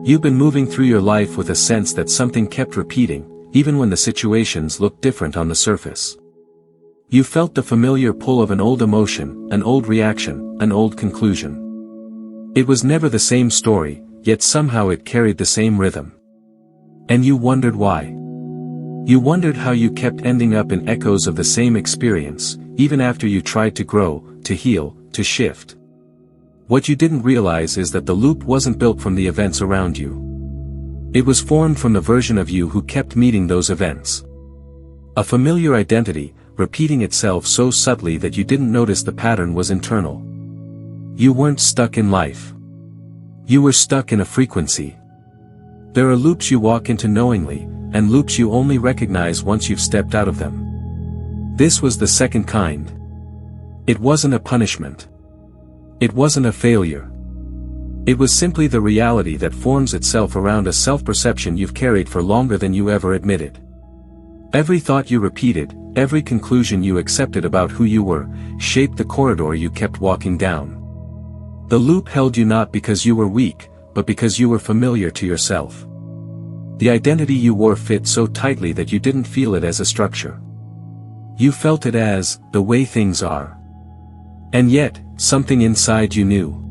You've been moving through your life with a sense that something kept repeating, even when the situations looked different on the surface. You felt the familiar pull of an old emotion, an old reaction, an old conclusion. It was never the same story, yet somehow it carried the same rhythm. And you wondered why. You wondered how you kept ending up in echoes of the same experience, even after you tried to grow, to heal, to shift. What you didn't realize is that the loop wasn't built from the events around you. It was formed from the version of you who kept meeting those events. A familiar identity, repeating itself so subtly that you didn't notice the pattern was internal. You weren't stuck in life. You were stuck in a frequency. There are loops you walk into knowingly, and loops you only recognize once you've stepped out of them. This was the second kind. It wasn't a punishment. It wasn't a failure. It was simply the reality that forms itself around a self-perception you've carried for longer than you ever admitted. Every thought you repeated, every conclusion you accepted about who you were, shaped the corridor you kept walking down. The loop held you not because you were weak, but because you were familiar to yourself. The identity you wore fit so tightly that you didn't feel it as a structure. You felt it as, the way things are. And yet, something inside you knew.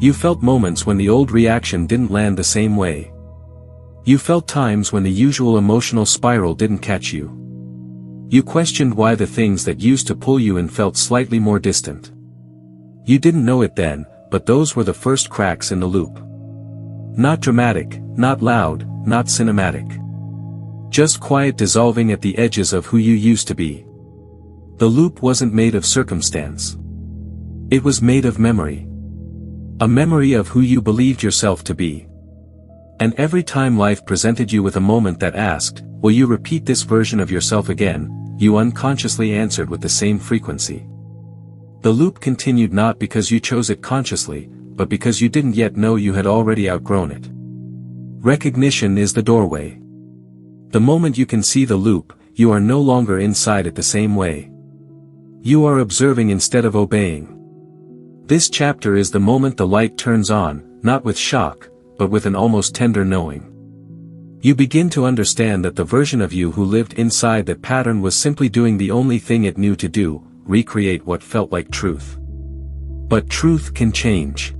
You felt moments when the old reaction didn't land the same way. You felt times when the usual emotional spiral didn't catch you. You questioned why the things that used to pull you in felt slightly more distant. You didn't know it then, but those were the first cracks in the loop. Not dramatic, not loud, not cinematic. Just quiet dissolving at the edges of who you used to be. The loop wasn't made of circumstance. It was made of memory. A memory of who you believed yourself to be. And every time life presented you with a moment that asked, will you repeat this version of yourself again, you unconsciously answered with the same frequency. The loop continued not because you chose it consciously, but because you didn't yet know you had already outgrown it. Recognition is the doorway. The moment you can see the loop, you are no longer inside it the same way. You are observing instead of obeying. This chapter is the moment the light turns on, not with shock, but with an almost tender knowing. You begin to understand that the version of you who lived inside that pattern was simply doing the only thing it knew to do, recreate what felt like truth. But truth can change.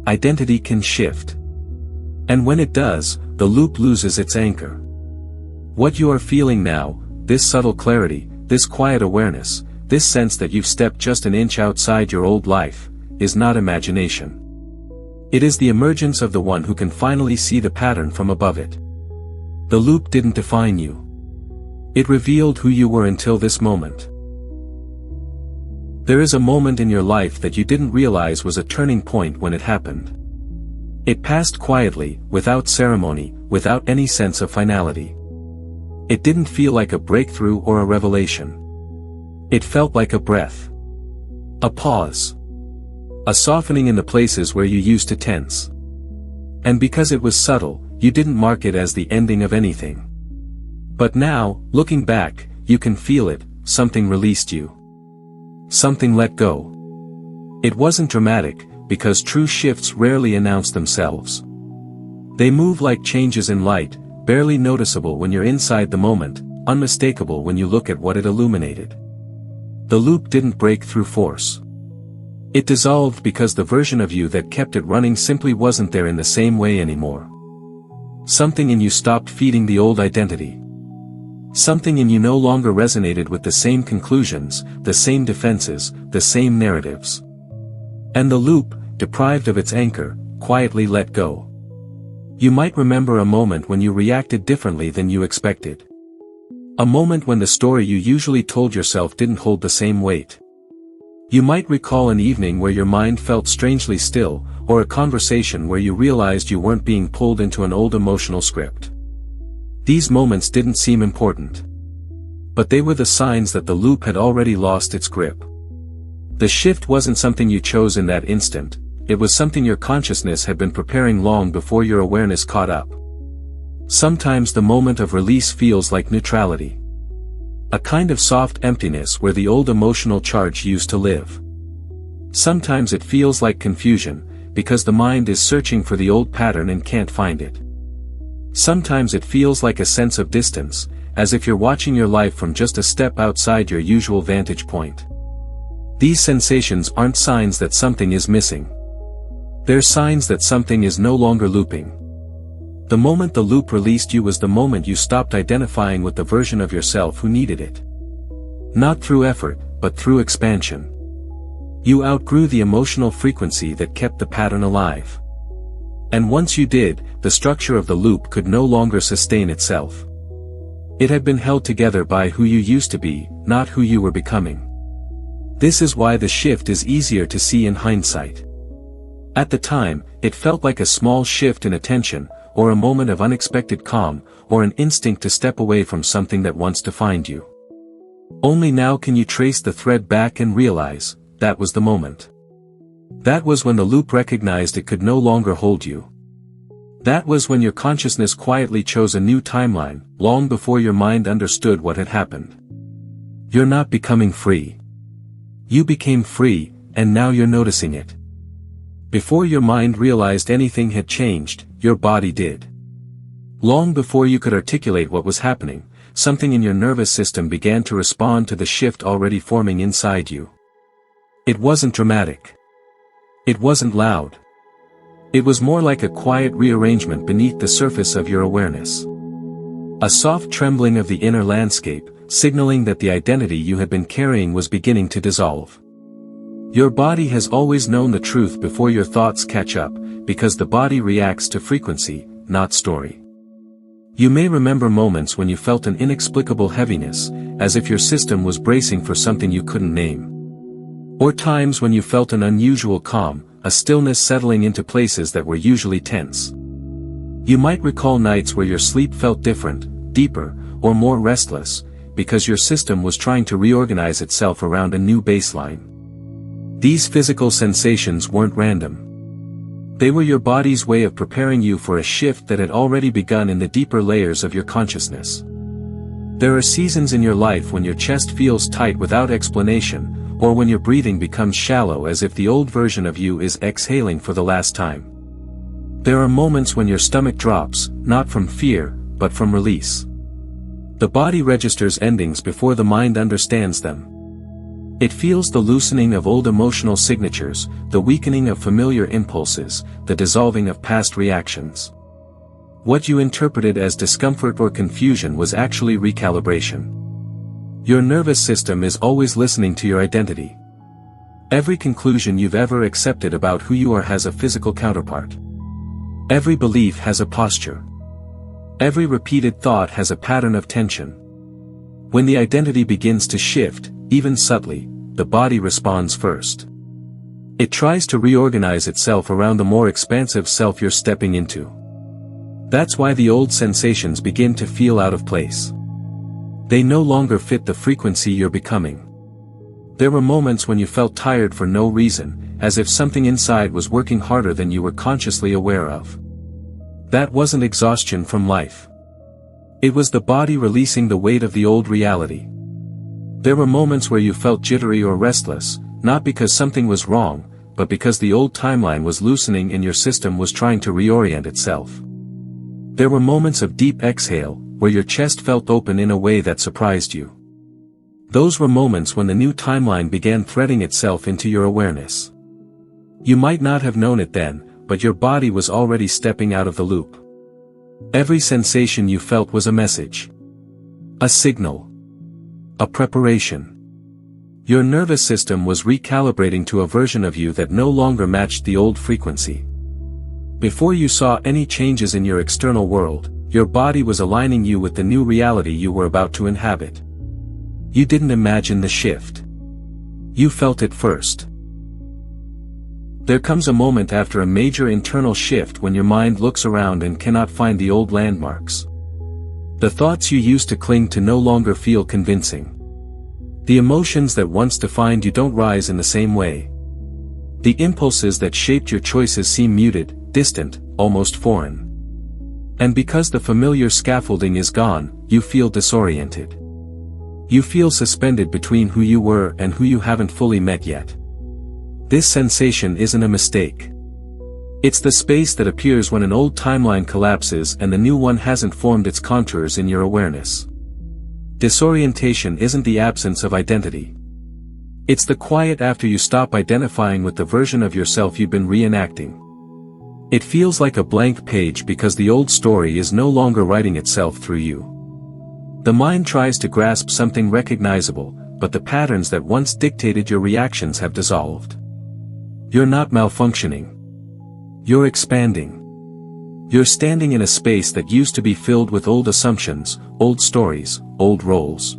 Identity can shift. And when it does, the loop loses its anchor. What you are feeling now, this subtle clarity, this quiet awareness, this sense that you've stepped just an inch outside your old life, is not imagination. It is the emergence of the one who can finally see the pattern from above it. The loop didn't define you. It revealed who you were until this moment. There is a moment in your life that you didn't realize was a turning point when it happened. It passed quietly, without ceremony, without any sense of finality. It didn't feel like a breakthrough or a revelation. It felt like a breath. A pause. A softening in the places where you used to tense. And because it was subtle, you didn't mark it as the ending of anything. But now, looking back, you can feel it, something released you. Something let go. It wasn't dramatic, because true shifts rarely announce themselves. They move like changes in light, barely noticeable when you're inside the moment, unmistakable when you look at what it illuminated. The loop didn't break through force. It dissolved because the version of you that kept it running simply wasn't there in the same way anymore. Something in you stopped feeding the old identity. Something in you no longer resonated with the same conclusions, the same defenses, the same narratives. And the loop, deprived of its anchor, quietly let go. You might remember a moment when you reacted differently than you expected. A moment when the story you usually told yourself didn't hold the same weight. You might recall an evening where your mind felt strangely still, or a conversation where you realized you weren't being pulled into an old emotional script. These moments didn't seem important. But they were the signs that the loop had already lost its grip. The shift wasn't something you chose in that instant, it was something your consciousness had been preparing long before your awareness caught up. Sometimes the moment of release feels like neutrality. A kind of soft emptiness where the old emotional charge used to live. Sometimes it feels like confusion, because the mind is searching for the old pattern and can't find it. Sometimes it feels like a sense of distance, as if you're watching your life from just a step outside your usual vantage point. These sensations aren't signs that something is missing. They're signs that something is no longer looping. The moment the loop released you was the moment you stopped identifying with the version of yourself who needed it. Not through effort, but through expansion. You outgrew the emotional frequency that kept the pattern alive. And once you did, the structure of the loop could no longer sustain itself. It had been held together by who you used to be, not who you were becoming. This is why the shift is easier to see in hindsight. At the time, it felt like a small shift in attention, or a moment of unexpected calm, or an instinct to step away from something that once defined you. Only now can you trace the thread back and realize, that was the moment. That was when the loop recognized it could no longer hold you. That was when your consciousness quietly chose a new timeline, long before your mind understood what had happened. You're not becoming free. You became free, and now you're noticing it. Before your mind realized anything had changed, your body did. Long before you could articulate what was happening, something in your nervous system began to respond to the shift already forming inside you. It wasn't dramatic. It wasn't loud. It was more like a quiet rearrangement beneath the surface of your awareness. A soft trembling of the inner landscape, signaling that the identity you had been carrying was beginning to dissolve. Your body has always known the truth before your thoughts catch up, because the body reacts to frequency, not story. You may remember moments when you felt an inexplicable heaviness, as if your system was bracing for something you couldn't name. Or times when you felt an unusual calm, a stillness settling into places that were usually tense. You might recall nights where your sleep felt different, deeper, or more restless, because your system was trying to reorganize itself around a new baseline. These physical sensations weren't random. They were your body's way of preparing you for a shift that had already begun in the deeper layers of your consciousness. There are seasons in your life when your chest feels tight without explanation, or when your breathing becomes shallow as if the old version of you is exhaling for the last time. There are moments when your stomach drops, not from fear, but from release. The body registers endings before the mind understands them. It feels the loosening of old emotional signatures, the weakening of familiar impulses, the dissolving of past reactions. What you interpreted as discomfort or confusion was actually recalibration. Your nervous system is always listening to your identity. Every conclusion you've ever accepted about who you are has a physical counterpart. Every belief has a posture. Every repeated thought has a pattern of tension. When the identity begins to shift, even subtly, the body responds first. It tries to reorganize itself around the more expansive self you're stepping into. That's why the old sensations begin to feel out of place. They no longer fit the frequency you're becoming. There were moments when you felt tired for no reason, as if something inside was working harder than you were consciously aware of. That wasn't exhaustion from life. It was the body releasing the weight of the old reality. There were moments where you felt jittery or restless, not because something was wrong, but because the old timeline was loosening and your system was trying to reorient itself. There were moments of deep exhale, where your chest felt open in a way that surprised you. Those were moments when the new timeline began threading itself into your awareness. You might not have known it then, but your body was already stepping out of the loop. Every sensation you felt was a message. A signal. A preparation. Your nervous system was recalibrating to a version of you that no longer matched the old frequency. Before you saw any changes in your external world, your body was aligning you with the new reality you were about to inhabit. You didn't imagine the shift. You felt it first. There comes a moment after a major internal shift when your mind looks around and cannot find the old landmarks. The thoughts you used to cling to no longer feel convincing. The emotions that once defined you don't rise in the same way. The impulses that shaped your choices seem muted, distant, almost foreign. And because the familiar scaffolding is gone, you feel disoriented. You feel suspended between who you were and who you haven't fully met yet. This sensation isn't a mistake. It's the space that appears when an old timeline collapses and the new one hasn't formed its contours in your awareness. Disorientation isn't the absence of identity. It's the quiet after you stop identifying with the version of yourself you've been reenacting. It feels like a blank page because the old story is no longer writing itself through you. The mind tries to grasp something recognizable, but the patterns that once dictated your reactions have dissolved. You're not malfunctioning. You're expanding. You're standing in a space that used to be filled with old assumptions, old stories, old roles.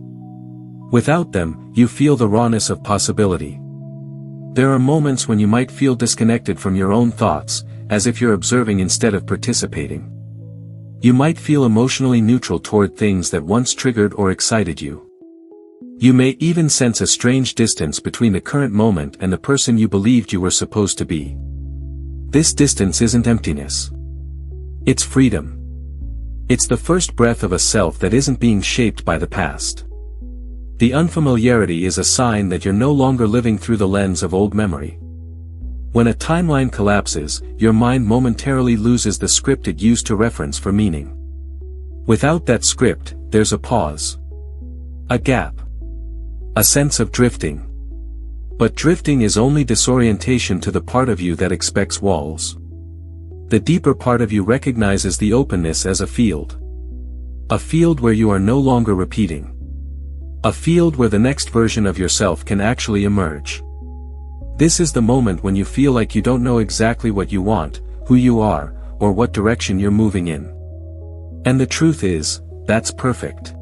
Without them, you feel the rawness of possibility. There are moments when you might feel disconnected from your own thoughts, as if you're observing instead of participating. You might feel emotionally neutral toward things that once triggered or excited you. You may even sense a strange distance between the current moment and the person you believed you were supposed to be. This distance isn't emptiness. It's freedom. It's the first breath of a self that isn't being shaped by the past. The unfamiliarity is a sign that you're no longer living through the lens of old memory. When a timeline collapses, your mind momentarily loses the script it used to reference for meaning. Without that script, there's a pause. A gap. A sense of drifting. But drifting is only disorientation to the part of you that expects walls. The deeper part of you recognizes the openness as a field. A field where you are no longer repeating. A field where the next version of yourself can actually emerge. This is the moment when you feel like you don't know exactly what you want, who you are, or what direction you're moving in. And the truth is, that's perfect.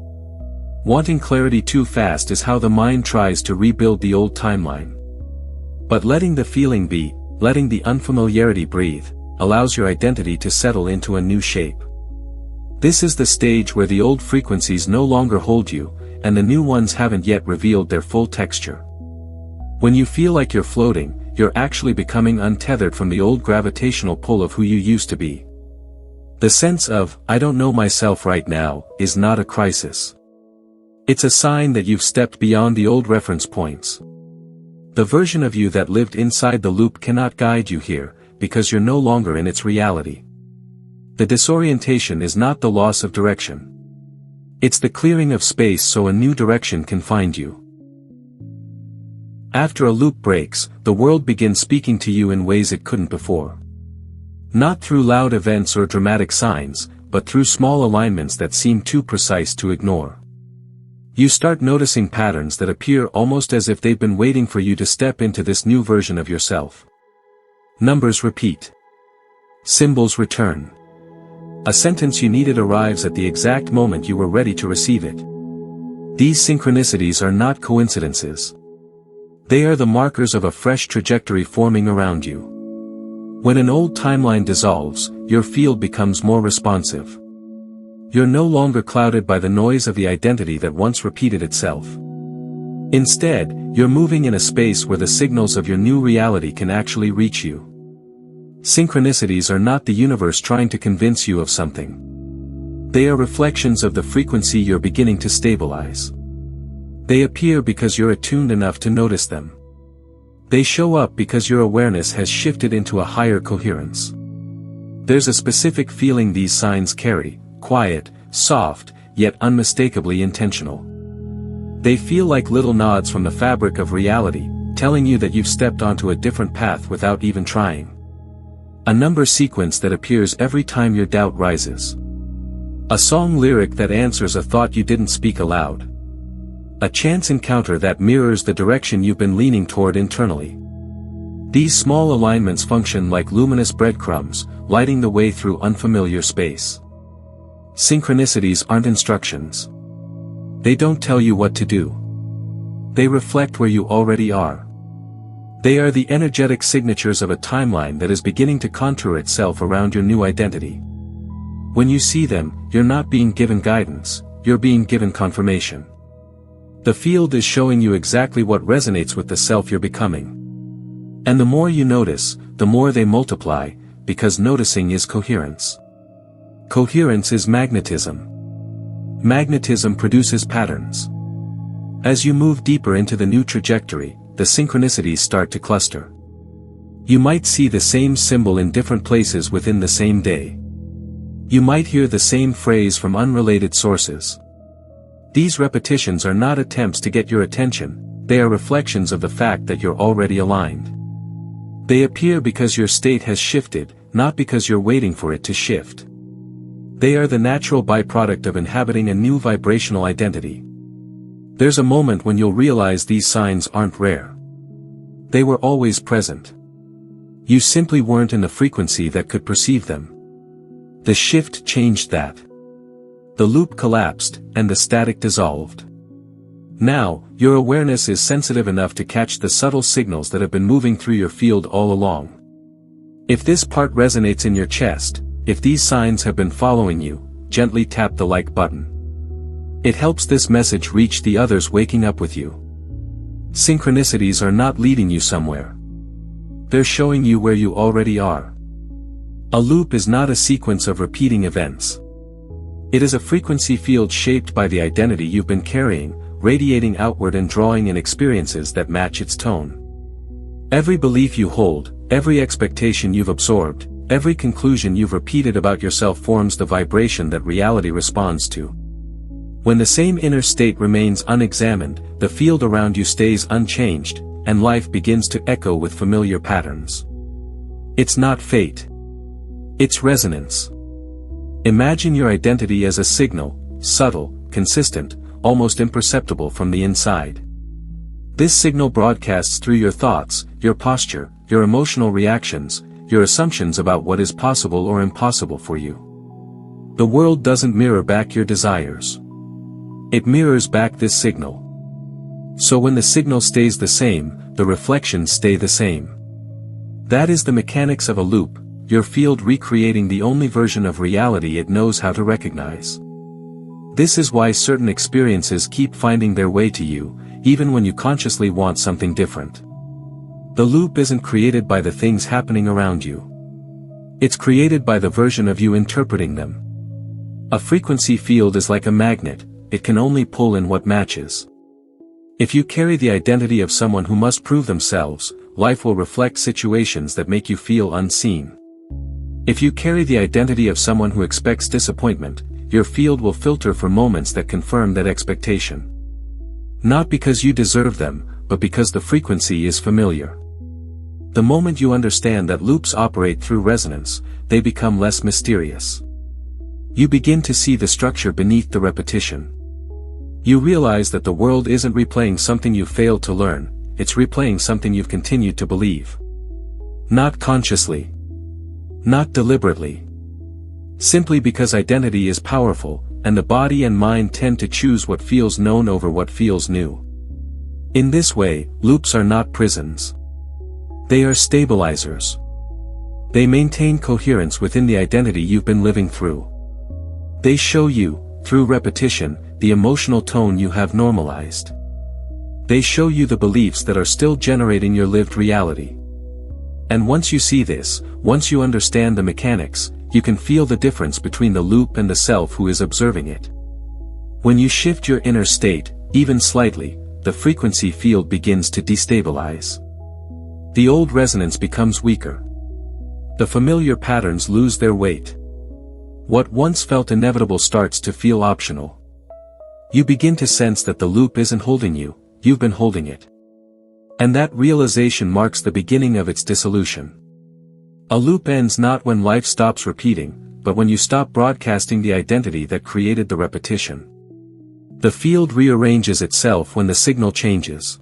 Wanting clarity too fast is how the mind tries to rebuild the old timeline. But letting the feeling be, letting the unfamiliarity breathe, allows your identity to settle into a new shape. This is the stage where the old frequencies no longer hold you, and the new ones haven't yet revealed their full texture. When you feel like you're floating, you're actually becoming untethered from the old gravitational pull of who you used to be. The sense of, I don't know myself right now, is not a crisis. It's a sign that you've stepped beyond the old reference points. The version of you that lived inside the loop cannot guide you here, because you're no longer in its reality. The disorientation is not the loss of direction. It's the clearing of space so a new direction can find you. After a loop breaks, the world begins speaking to you in ways it couldn't before. Not through loud events or dramatic signs, but through small alignments that seem too precise to ignore. You start noticing patterns that appear almost as if they've been waiting for you to step into this new version of yourself. Numbers repeat. Symbols return. A sentence you needed arrives at the exact moment you were ready to receive it. These synchronicities are not coincidences. They are the markers of a fresh trajectory forming around you. When an old timeline dissolves, your field becomes more responsive. You're no longer clouded by the noise of the identity that once repeated itself. Instead, you're moving in a space where the signals of your new reality can actually reach you. Synchronicities are not the universe trying to convince you of something. They are reflections of the frequency you're beginning to stabilize. They appear because you're attuned enough to notice them. They show up because your awareness has shifted into a higher coherence. There's a specific feeling these signs carry, quiet, soft, yet unmistakably intentional. They feel like little nods from the fabric of reality, telling you that you've stepped onto a different path without even trying. A number sequence that appears every time your doubt rises. A song lyric that answers a thought you didn't speak aloud. A chance encounter that mirrors the direction you've been leaning toward internally. These small alignments function like luminous breadcrumbs, lighting the way through unfamiliar space. Synchronicities aren't instructions. They don't tell you what to do. They reflect where you already are. They are the energetic signatures of a timeline that is beginning to contour itself around your new identity. When you see them, you're not being given guidance, you're being given confirmation. The field is showing you exactly what resonates with the self you're becoming. And the more you notice, the more they multiply, because noticing is coherence. Coherence is magnetism. Magnetism produces patterns. As you move deeper into the new trajectory, the synchronicities start to cluster. You might see the same symbol in different places within the same day. You might hear the same phrase from unrelated sources. These repetitions are not attempts to get your attention, they are reflections of the fact that you're already aligned. They appear because your state has shifted, not because you're waiting for it to shift. They are the natural byproduct of inhabiting a new vibrational identity. There's a moment when you'll realize these signs aren't rare. They were always present. You simply weren't in the frequency that could perceive them. The shift changed that. The loop collapsed, and the static dissolved. Now, your awareness is sensitive enough to catch the subtle signals that have been moving through your field all along. If this part resonates in your chest, if these signs have been following you, gently tap the like button. It helps this message reach the others waking up with you. Synchronicities are not leading you somewhere. They're showing you where you already are. A loop is not a sequence of repeating events. It is a frequency field shaped by the identity you've been carrying, radiating outward and drawing in experiences that match its tone. Every belief you hold, every expectation you've absorbed, every conclusion you've repeated about yourself forms the vibration that reality responds to. When the same inner state remains unexamined, the field around you stays unchanged, and life begins to echo with familiar patterns. It's not fate. It's resonance. Imagine your identity as a signal, subtle, consistent, almost imperceptible from the inside. This signal broadcasts through your thoughts, your posture, your emotional reactions, your assumptions about what is possible or impossible for you. The world doesn't mirror back your desires. It mirrors back this signal. So when the signal stays the same, the reflections stay the same. That is the mechanics of a loop, your field recreating the only version of reality it knows how to recognize. This is why certain experiences keep finding their way to you, even when you consciously want something different. The loop isn't created by the things happening around you. It's created by the version of you interpreting them. A frequency field is like a magnet, it can only pull in what matches. If you carry the identity of someone who must prove themselves, life will reflect situations that make you feel unseen. If you carry the identity of someone who expects disappointment, your field will filter for moments that confirm that expectation. Not because you deserve them, but because the frequency is familiar. The moment you understand that loops operate through resonance, they become less mysterious. You begin to see the structure beneath the repetition. You realize that the world isn't replaying something you failed to learn, it's replaying something you've continued to believe. Not consciously. Not deliberately. Simply because identity is powerful, and the body and mind tend to choose what feels known over what feels new. In this way, loops are not prisons. They are stabilizers. They maintain coherence within the identity you've been living through. They show you, through repetition, the emotional tone you have normalized. They show you the beliefs that are still generating your lived reality. And once you see this, once you understand the mechanics, you can feel the difference between the loop and the self who is observing it. When you shift your inner state, even slightly, the frequency field begins to destabilize. The old resonance becomes weaker. The familiar patterns lose their weight. What once felt inevitable starts to feel optional. You begin to sense that the loop isn't holding you, you've been holding it. And that realization marks the beginning of its dissolution. A loop ends not when life stops repeating, but when you stop broadcasting the identity that created the repetition. The field rearranges itself when the signal changes.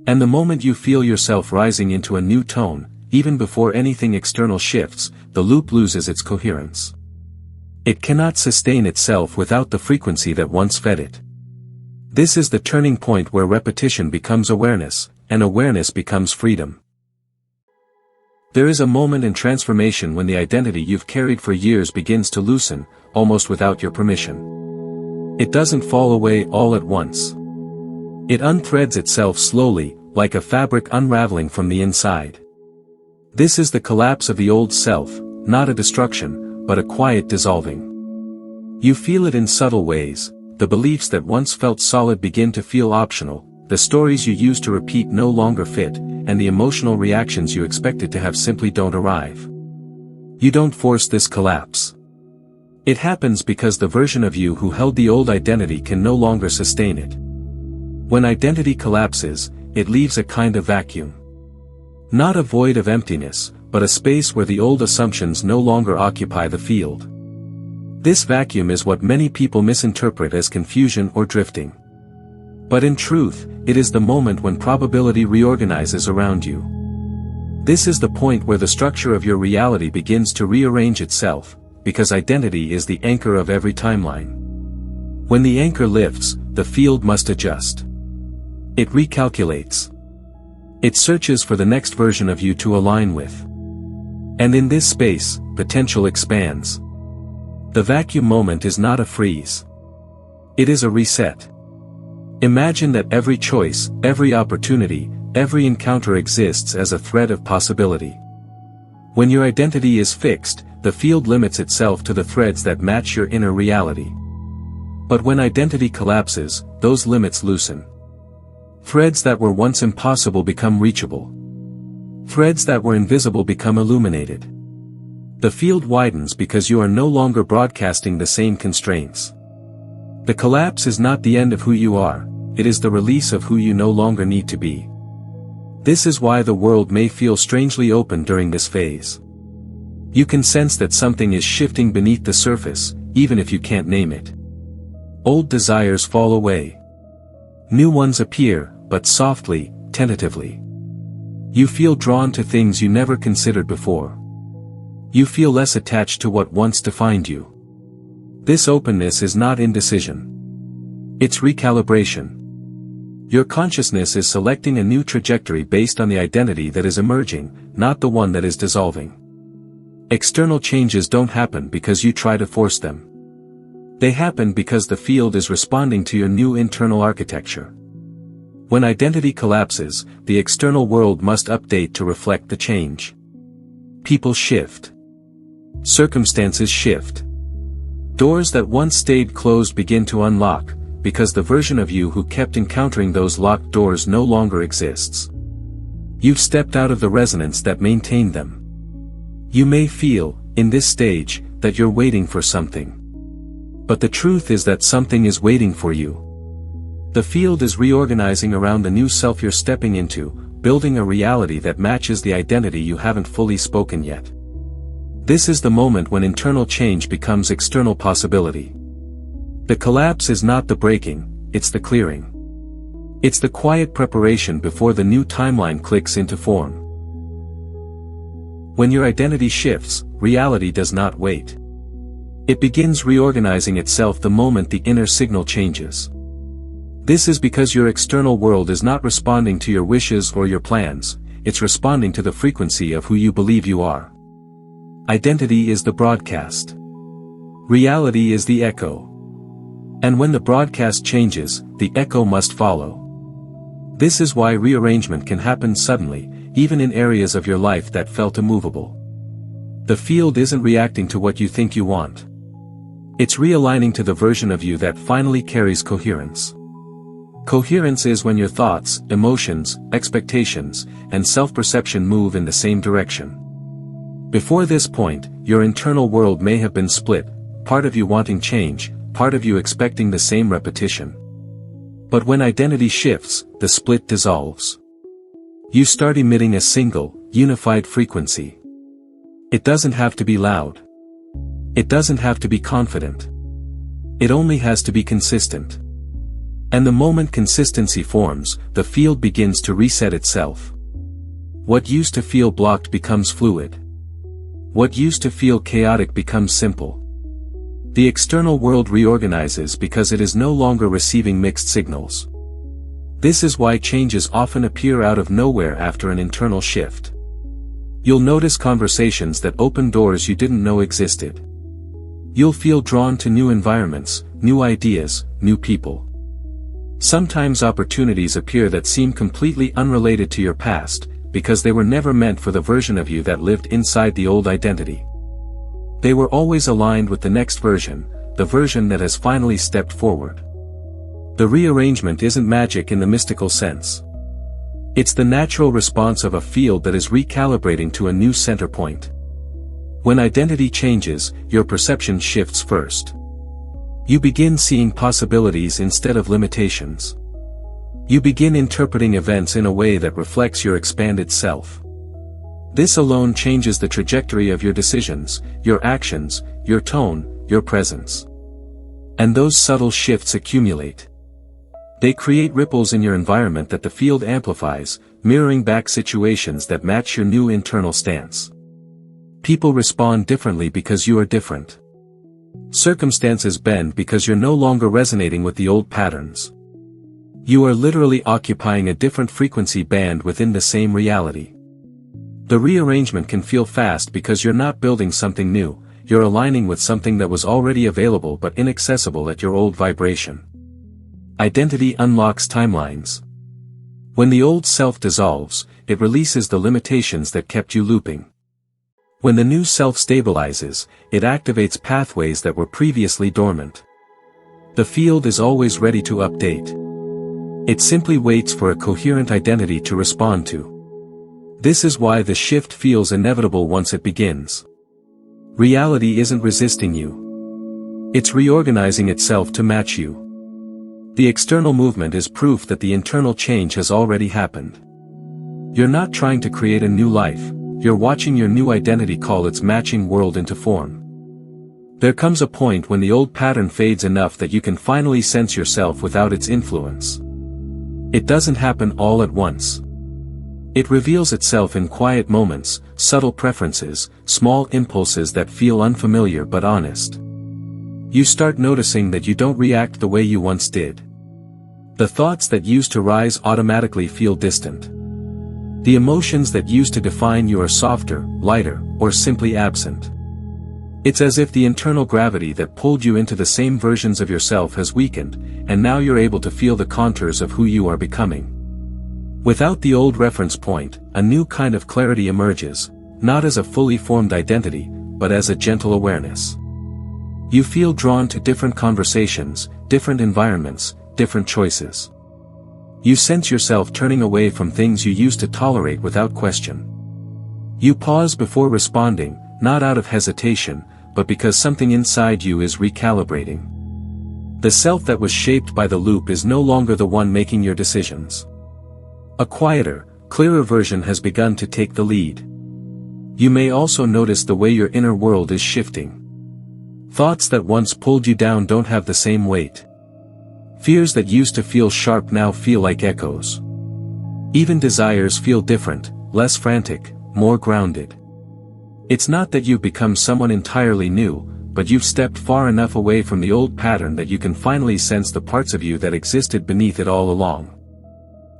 And the moment you feel yourself rising into a new tone, even before anything external shifts, the loop loses its coherence. It cannot sustain itself without the frequency that once fed it. This is the turning point where repetition becomes awareness, and awareness becomes freedom. There is a moment in transformation when the identity you've carried for years begins to loosen, almost without your permission. It doesn't fall away all at once. It unthreads itself slowly, like a fabric unraveling from the inside. This is the collapse of the old self, not a destruction, but a quiet dissolving. You feel it in subtle ways. The beliefs that once felt solid begin to feel optional, the stories you used to repeat no longer fit, and the emotional reactions you expected to have simply don't arrive. You don't force this collapse. It happens because the version of you who held the old identity can no longer sustain it. When identity collapses, it leaves a kind of vacuum. Not a void of emptiness, but a space where the old assumptions no longer occupy the field. This vacuum is what many people misinterpret as confusion or drifting. But in truth, it is the moment when probability reorganizes around you. This is the point where the structure of your reality begins to rearrange itself, because identity is the anchor of every timeline. When the anchor lifts, the field must adjust. It recalculates. It searches for the next version of you to align with. And in this space, potential expands. The vacuum moment is not a freeze. It is a reset. Imagine that every choice, every opportunity, every encounter exists as a thread of possibility. When your identity is fixed, the field limits itself to the threads that match your inner reality. But when identity collapses, those limits loosen. Threads that were once impossible become reachable. Threads that were invisible become illuminated. The field widens because you are no longer broadcasting the same constraints. The collapse is not the end of who you are, it is the release of who you no longer need to be. This is why the world may feel strangely open during this phase. You can sense that something is shifting beneath the surface, even if you can't name it. Old desires fall away. New ones appear, but softly, tentatively. You feel drawn to things you never considered before. You feel less attached to what once defined you. This openness is not indecision. It's recalibration. Your consciousness is selecting a new trajectory based on the identity that is emerging, not the one that is dissolving. External changes don't happen because you try to force them. They happen because the field is responding to your new internal architecture. When identity collapses, the external world must update to reflect the change. People shift. Circumstances shift. Doors that once stayed closed begin to unlock, because the version of you who kept encountering those locked doors no longer exists. You've stepped out of the resonance that maintained them. You may feel, in this stage, that you're waiting for something. But the truth is that something is waiting for you. The field is reorganizing around the new self you're stepping into, building a reality that matches the identity you haven't fully spoken yet. This is the moment when internal change becomes external possibility. The collapse is not the breaking, it's the clearing. It's the quiet preparation before the new timeline clicks into form. When your identity shifts, reality does not wait. It begins reorganizing itself the moment the inner signal changes. This is because your external world is not responding to your wishes or your plans, it's responding to the frequency of who you believe you are. Identity is the broadcast. Reality is the echo. And when the broadcast changes, the echo must follow. This is why rearrangement can happen suddenly, even in areas of your life that felt immovable. The field isn't reacting to what you think you want. It's realigning to the version of you that finally carries coherence. Coherence is when your thoughts, emotions, expectations, and self-perception move in the same direction. Before this point, your internal world may have been split, part of you wanting change, part of you expecting the same repetition. But when identity shifts, the split dissolves. You start emitting a single, unified frequency. It doesn't have to be loud. It doesn't have to be confident. It only has to be consistent. And the moment consistency forms, the field begins to reset itself. What used to feel blocked becomes fluid. What used to feel chaotic becomes simple. The external world reorganizes because it is no longer receiving mixed signals. This is why changes often appear out of nowhere after an internal shift. You'll notice conversations that open doors you didn't know existed. You'll feel drawn to new environments, new ideas, new people. Sometimes opportunities appear that seem completely unrelated to your past, because they were never meant for the version of you that lived inside the old identity. They were always aligned with the next version, the version that has finally stepped forward. The rearrangement isn't magic in the mystical sense. It's the natural response of a field that is recalibrating to a new center point. When identity changes, your perception shifts first. You begin seeing possibilities instead of limitations. You begin interpreting events in a way that reflects your expanded self. This alone changes the trajectory of your decisions, your actions, your tone, your presence. And those subtle shifts accumulate. They create ripples in your environment that the field amplifies, mirroring back situations that match your new internal stance. People respond differently because you are different. Circumstances bend because you're no longer resonating with the old patterns. You are literally occupying a different frequency band within the same reality. The rearrangement can feel fast because you're not building something new, you're aligning with something that was already available but inaccessible at your old vibration. Identity unlocks timelines. When the old self dissolves, it releases the limitations that kept you looping. When the new self stabilizes, it activates pathways that were previously dormant. The field is always ready to update. It simply waits for a coherent identity to respond to. This is why the shift feels inevitable once it begins. Reality isn't resisting you. It's reorganizing itself to match you. The external movement is proof that the internal change has already happened. You're not trying to create a new life, you're watching your new identity call its matching world into form. There comes a point when the old pattern fades enough that you can finally sense yourself without its influence. It doesn't happen all at once. It reveals itself in quiet moments, subtle preferences, small impulses that feel unfamiliar but honest. You start noticing that you don't react the way you once did. The thoughts that used to rise automatically feel distant. The emotions that used to define you are softer, lighter, or simply absent. It's as if the internal gravity that pulled you into the same versions of yourself has weakened, and now you're able to feel the contours of who you are becoming. Without the old reference point, a new kind of clarity emerges, not as a fully formed identity, but as a gentle awareness. You feel drawn to different conversations, different environments, different choices. You sense yourself turning away from things you used to tolerate without question. You pause before responding, not out of hesitation, but because something inside you is recalibrating. The self that was shaped by the loop is no longer the one making your decisions. A quieter, clearer version has begun to take the lead. You may also notice the way your inner world is shifting. Thoughts that once pulled you down don't have the same weight. Fears that used to feel sharp now feel like echoes. Even desires feel different, less frantic, more grounded. It's not that you've become someone entirely new, but you've stepped far enough away from the old pattern that you can finally sense the parts of you that existed beneath it all along.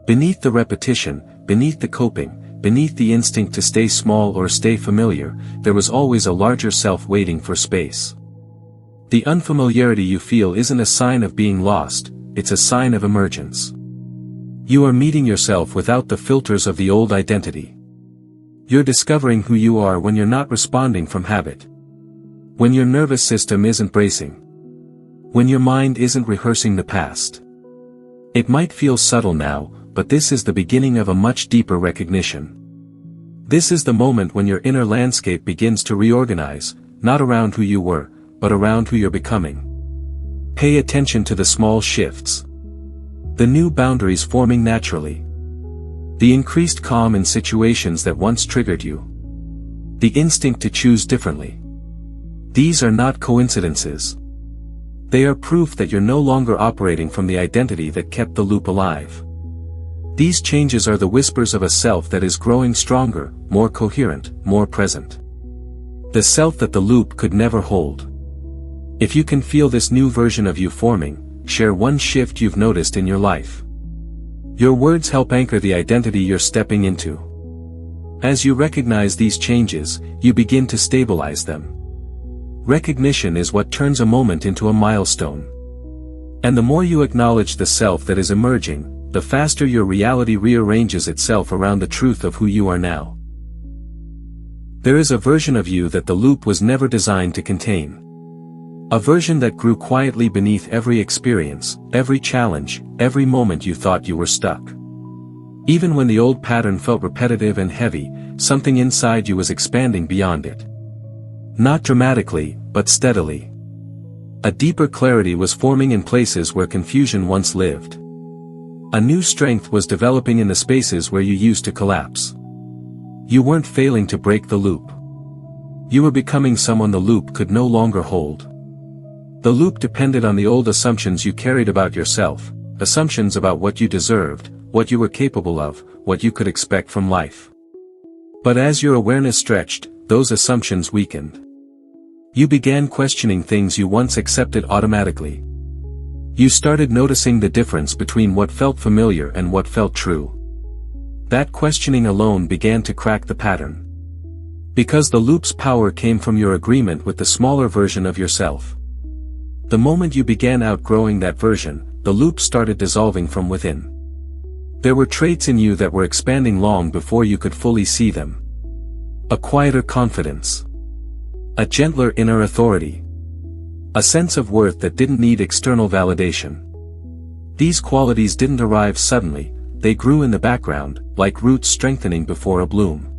Beneath the repetition, beneath the coping, beneath the instinct to stay small or stay familiar, there was always a larger self waiting for space. The unfamiliarity you feel isn't a sign of being lost, it's a sign of emergence. You are meeting yourself without the filters of the old identity. You're discovering who you are when you're not responding from habit. When your nervous system isn't bracing. When your mind isn't rehearsing the past. It might feel subtle now, but this is the beginning of a much deeper recognition. This is the moment when your inner landscape begins to reorganize, not around who you were, but around who you're becoming. Pay attention to the small shifts. The new boundaries forming naturally. The increased calm in situations that once triggered you. The instinct to choose differently. These are not coincidences. They are proof that you're no longer operating from the identity that kept the loop alive. These changes are the whispers of a self that is growing stronger, more coherent, more present. The self that the loop could never hold. If you can feel this new version of you forming, share one shift you've noticed in your life. Your words help anchor the identity you're stepping into. As you recognize these changes, you begin to stabilize them. Recognition is what turns a moment into a milestone. And the more you acknowledge the self that is emerging, the faster your reality rearranges itself around the truth of who you are now. There is a version of you that the loop was never designed to contain. A version that grew quietly beneath every experience, every challenge, every moment you thought you were stuck. Even when the old pattern felt repetitive and heavy, something inside you was expanding beyond it. Not dramatically, but steadily. A deeper clarity was forming in places where confusion once lived. A new strength was developing in the spaces where you used to collapse. You weren't failing to break the loop. You were becoming someone the loop could no longer hold. The loop depended on the old assumptions you carried about yourself, assumptions about what you deserved, what you were capable of, what you could expect from life. But as your awareness stretched, those assumptions weakened. You began questioning things you once accepted automatically. You started noticing the difference between what felt familiar and what felt true. That questioning alone began to crack the pattern. Because the loop's power came from your agreement with the smaller version of yourself. The moment you began outgrowing that version, the loop started dissolving from within. There were traits in you that were expanding long before you could fully see them. A quieter confidence. A gentler inner authority. A sense of worth that didn't need external validation. These qualities didn't arrive suddenly, they grew in the background, like roots strengthening before a bloom.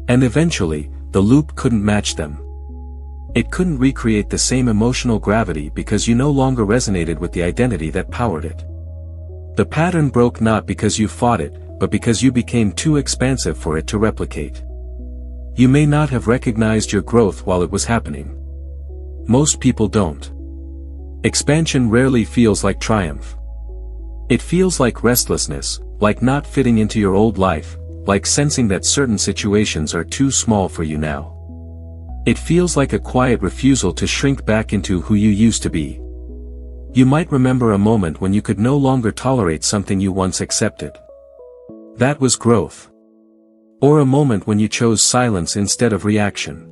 And eventually, the loop couldn't match them. It couldn't recreate the same emotional gravity because you no longer resonated with the identity that powered it. The pattern broke not because you fought it, but because you became too expansive for it to replicate. You may not have recognized your growth while it was happening. Most people don't. Expansion rarely feels like triumph. It feels like restlessness, like not fitting into your old life, like sensing that certain situations are too small for you now. It feels like a quiet refusal to shrink back into who you used to be. You might remember a moment when you could no longer tolerate something you once accepted. That was growth. Or a moment when you chose silence instead of reaction.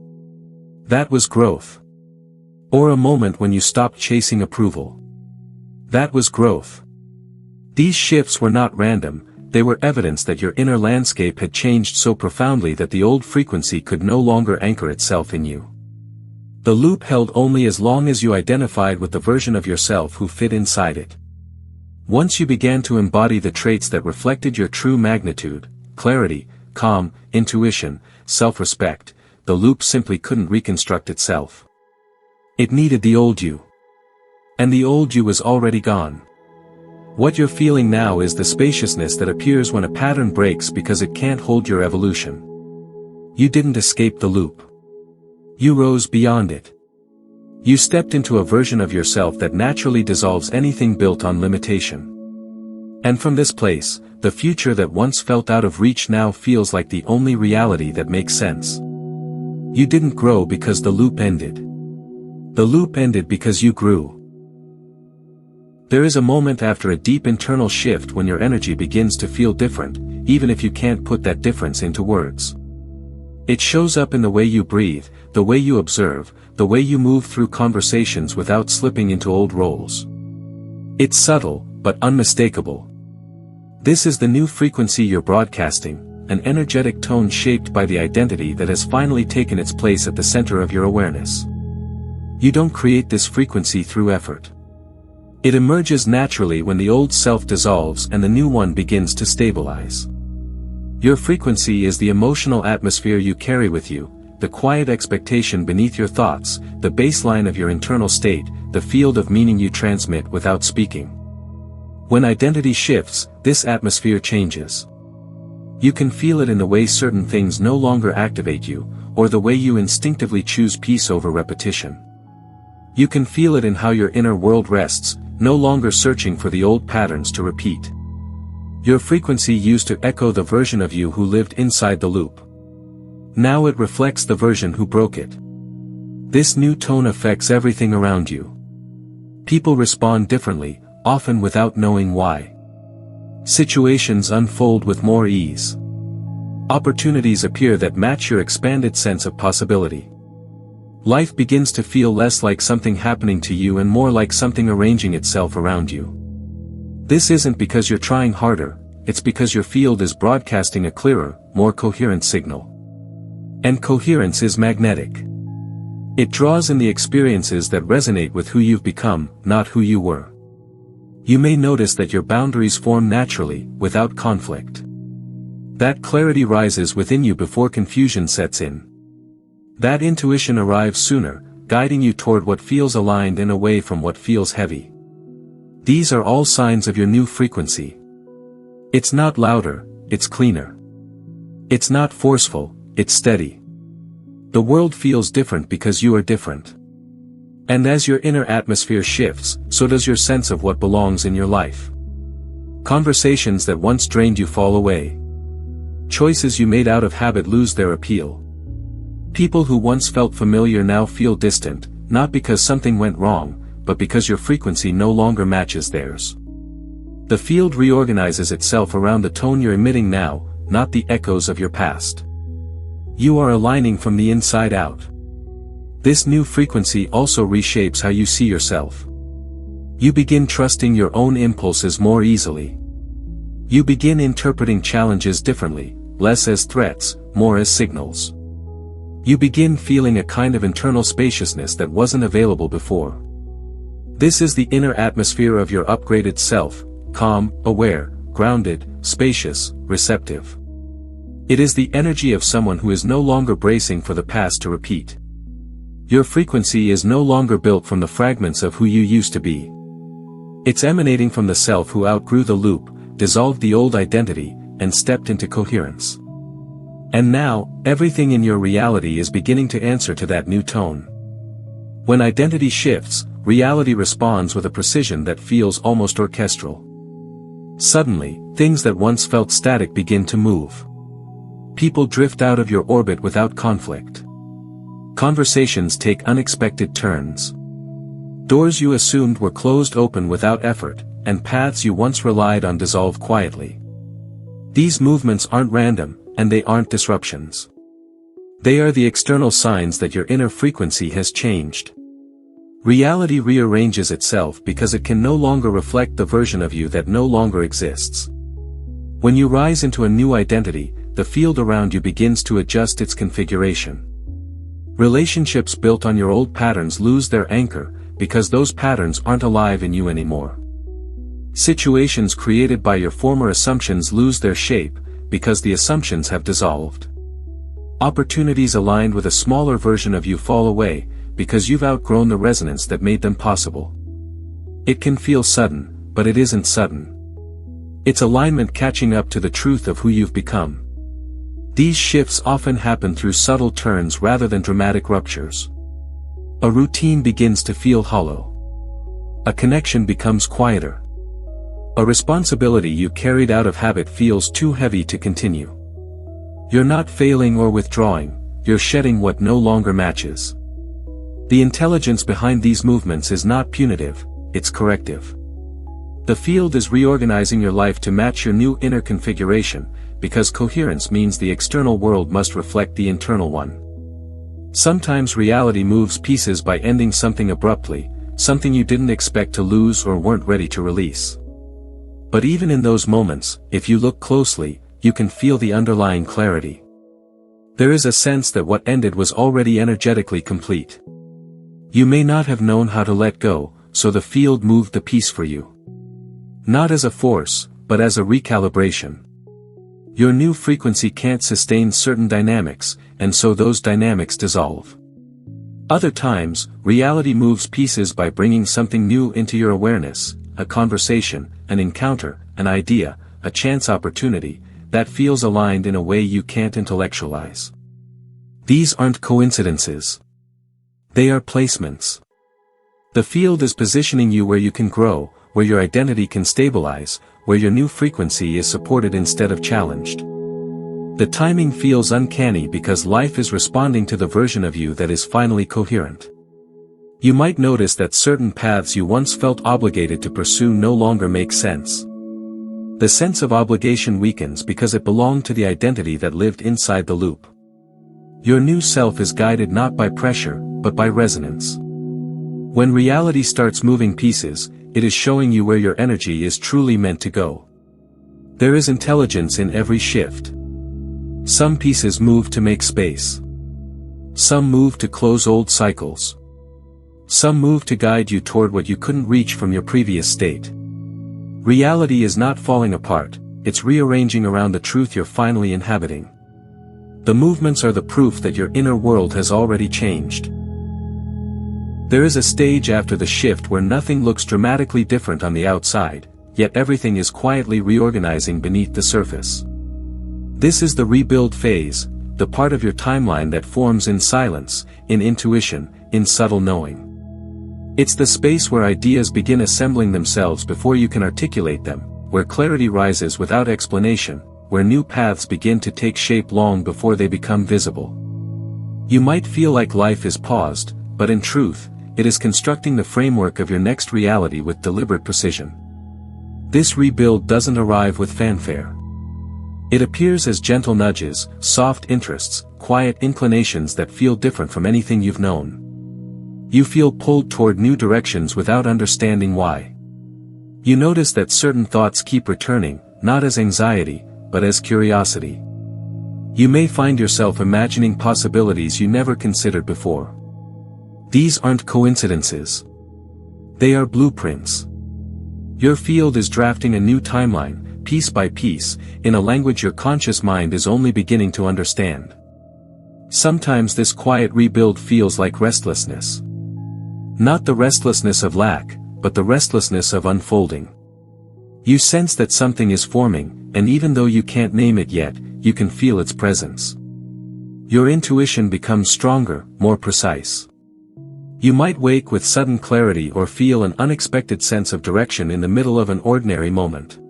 That was growth. Or a moment when you stopped chasing approval. That was growth. These shifts were not random, they were evidence that your inner landscape had changed so profoundly that the old frequency could no longer anchor itself in you. The loop held only as long as you identified with the version of yourself who fit inside it. Once you began to embody the traits that reflected your true magnitude, clarity, calm, intuition, self-respect, the loop simply couldn't reconstruct itself. It needed the old you. And the old you was already gone. What you're feeling now is the spaciousness that appears when a pattern breaks because it can't hold your evolution. You didn't escape the loop. You rose beyond it. You stepped into a version of yourself that naturally dissolves anything built on limitation. And from this place, the future that once felt out of reach now feels like the only reality that makes sense. You didn't grow because the loop ended. The loop ended because you grew. There is a moment after a deep internal shift when your energy begins to feel different, even if you can't put that difference into words. It shows up in the way you breathe, the way you observe, the way you move through conversations without slipping into old roles. It's subtle, but unmistakable. This is the new frequency you're broadcasting, an energetic tone shaped by the identity that has finally taken its place at the center of your awareness. You don't create this frequency through effort. It emerges naturally when the old self dissolves and the new one begins to stabilize. Your frequency is the emotional atmosphere you carry with you, the quiet expectation beneath your thoughts, the baseline of your internal state, the field of meaning you transmit without speaking. When identity shifts, this atmosphere changes. You can feel it in the way certain things no longer activate you, or the way you instinctively choose peace over repetition. You can feel it in how your inner world rests, no longer searching for the old patterns to repeat. Your frequency used to echo the version of you who lived inside the loop. Now it reflects the version who broke it. This new tone affects everything around you. People respond differently, often without knowing why. Situations unfold with more ease. Opportunities appear that match your expanded sense of possibility. Life begins to feel less like something happening to you and more like something arranging itself around you. This isn't because you're trying harder, it's because your field is broadcasting a clearer, more coherent signal. And coherence is magnetic. It draws in the experiences that resonate with who you've become, not who you were. You may notice that your boundaries form naturally, without conflict. That clarity rises within you before confusion sets in. That intuition arrives sooner, guiding you toward what feels aligned and away from what feels heavy. These are all signs of your new frequency. It's not louder, it's cleaner. It's not forceful, it's steady. The world feels different because you are different. And as your inner atmosphere shifts, so does your sense of what belongs in your life. Conversations that once drained you fall away. Choices you made out of habit lose their appeal. People who once felt familiar now feel distant, not because something went wrong, but because your frequency no longer matches theirs. The field reorganizes itself around the tone you're emitting now, not the echoes of your past. You are aligning from the inside out. This new frequency also reshapes how you see yourself. You begin trusting your own impulses more easily. You begin interpreting challenges differently, less as threats, more as signals. You begin feeling a kind of internal spaciousness that wasn't available before. This is the inner atmosphere of your upgraded self, calm, aware, grounded, spacious, receptive. It is the energy of someone who is no longer bracing for the past to repeat. Your frequency is no longer built from the fragments of who you used to be. It's emanating from the self who outgrew the loop, dissolved the old identity, and stepped into coherence. And now, everything in your reality is beginning to answer to that new tone. When identity shifts, reality responds with a precision that feels almost orchestral. Suddenly, things that once felt static begin to move. People drift out of your orbit without conflict. Conversations take unexpected turns. Doors you assumed were closed open without effort, and paths you once relied on dissolve quietly. These movements aren't random, and they aren't disruptions. They are the external signs that your inner frequency has changed. Reality rearranges itself because it can no longer reflect the version of you that no longer exists. When you rise into a new identity, the field around you begins to adjust its configuration. Relationships built on your old patterns lose their anchor, because those patterns aren't alive in you anymore. Situations created by your former assumptions lose their shape, because the assumptions have dissolved. Opportunities aligned with a smaller version of you fall away, because you've outgrown the resonance that made them possible. It can feel sudden, but it isn't sudden. It's alignment catching up to the truth of who you've become. These shifts often happen through subtle turns rather than dramatic ruptures. A routine begins to feel hollow. A connection becomes quieter. A responsibility you carried out of habit feels too heavy to continue. You're not failing or withdrawing, you're shedding what no longer matches. The intelligence behind these movements is not punitive, it's corrective. The field is reorganizing your life to match your new inner configuration, because coherence means the external world must reflect the internal one. Sometimes reality moves pieces by ending something abruptly, something you didn't expect to lose or weren't ready to release. But even in those moments, if you look closely, you can feel the underlying clarity. There is a sense that what ended was already energetically complete. You may not have known how to let go, so the field moved the piece for you. Not as a force, but as a recalibration. Your new frequency can't sustain certain dynamics, and so those dynamics dissolve. Other times, reality moves pieces by bringing something new into your awareness, a conversation, an encounter, an idea, a chance opportunity, that feels aligned in a way you can't intellectualize. These aren't coincidences. They are placements. The field is positioning you where you can grow, where your identity can stabilize, where your new frequency is supported instead of challenged. The timing feels uncanny because life is responding to the version of you that is finally coherent. You might notice that certain paths you once felt obligated to pursue no longer make sense. The sense of obligation weakens because it belonged to the identity that lived inside the loop. Your new self is guided not by pressure, but by resonance. When reality starts moving pieces, it is showing you where your energy is truly meant to go. There is intelligence in every shift. Some pieces move to make space. Some move to close old cycles. Some move to guide you toward what you couldn't reach from your previous state. Reality is not falling apart, it's rearranging around the truth you're finally inhabiting. The movements are the proof that your inner world has already changed. There is a stage after the shift where nothing looks dramatically different on the outside, yet everything is quietly reorganizing beneath the surface. This is the rebuild phase, the part of your timeline that forms in silence, in intuition, in subtle knowing. It's the space where ideas begin assembling themselves before you can articulate them, where clarity rises without explanation, where new paths begin to take shape long before they become visible. You might feel like life is paused, but in truth, it is constructing the framework of your next reality with deliberate precision. This rebuild doesn't arrive with fanfare. It appears as gentle nudges, soft interests, quiet inclinations that feel different from anything you've known. You feel pulled toward new directions without understanding why. You notice that certain thoughts keep returning, not as anxiety, but as curiosity. You may find yourself imagining possibilities you never considered before. These aren't coincidences. They are blueprints. Your field is drafting a new timeline, piece by piece, in a language your conscious mind is only beginning to understand. Sometimes this quiet rebuild feels like restlessness. Not the restlessness of lack, but the restlessness of unfolding. You sense that something is forming, and even though you can't name it yet, you can feel its presence. Your intuition becomes stronger, more precise. You might wake with sudden clarity or feel an unexpected sense of direction in the middle of an ordinary moment.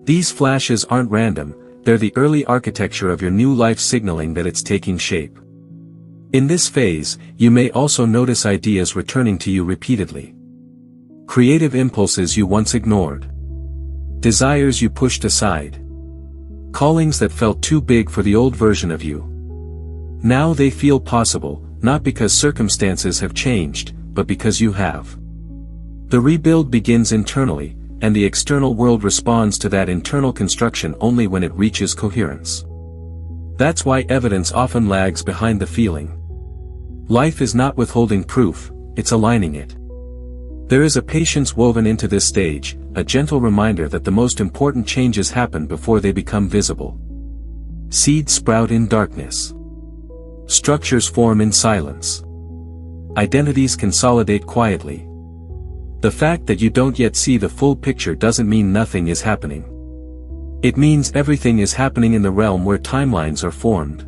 These flashes aren't random, they're the early architecture of your new life signaling that it's taking shape. In this phase, you may also notice ideas returning to you repeatedly. Creative impulses you once ignored. Desires you pushed aside. Callings that felt too big for the old version of you. Now they feel possible, not because circumstances have changed, but because you have. The rebuild begins internally, and the external world responds to that internal construction only when it reaches coherence. That's why evidence often lags behind the feeling. Life is not withholding proof, it's aligning it. There is a patience woven into this stage, a gentle reminder that the most important changes happen before they become visible. Seeds sprout in darkness. Structures form in silence. Identities consolidate quietly. The fact that you don't yet see the full picture doesn't mean nothing is happening. It means everything is happening in the realm where timelines are formed.